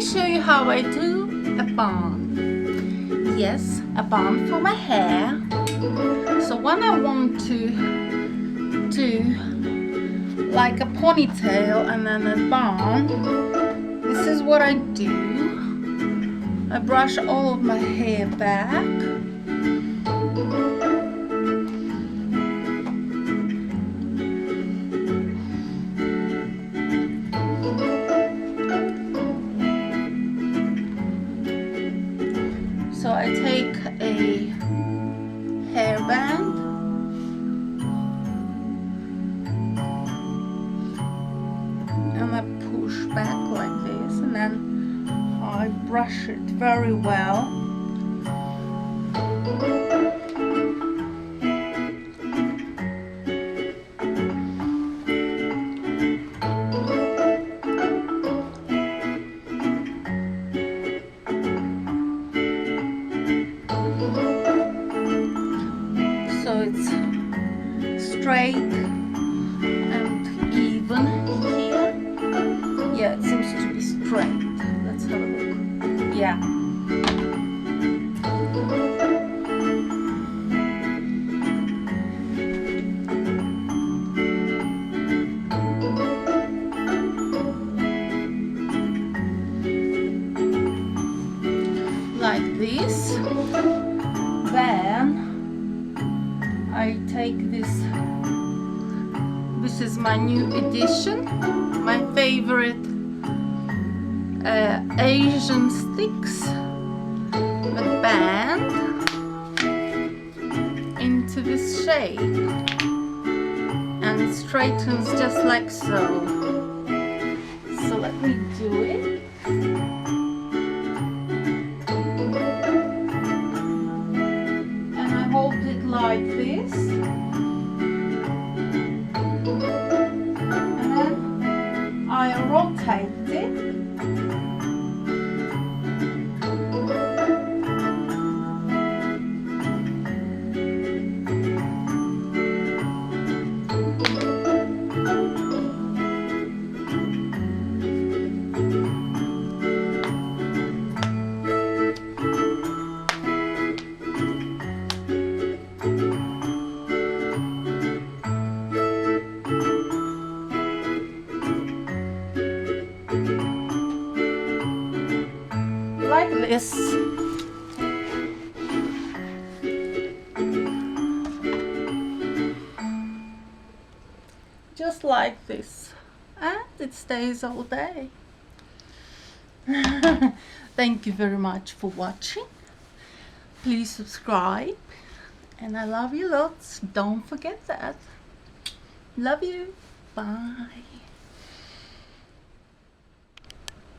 me show you how I do a bun. Yes, a bun for my hair. So when I want to do like a ponytail and then a bun, this is what I do. I brush all of my hair back. So I take a hairband and I push back like this, and then I brush it very well. So it's straight and even here. Yeah, it seems to be straight. Let's have a look. Yeah. Like this. Then I take this. This is my new edition, my favorite Asian sticks. A band into this shape, and it straightens just like so. So let me do it. And I hold it like this. And then I rotate it. Like this. Just like this. And it stays all day. Thank you very much for watching. Please subscribe. And I love you lots. Don't forget that. Love you. Bye.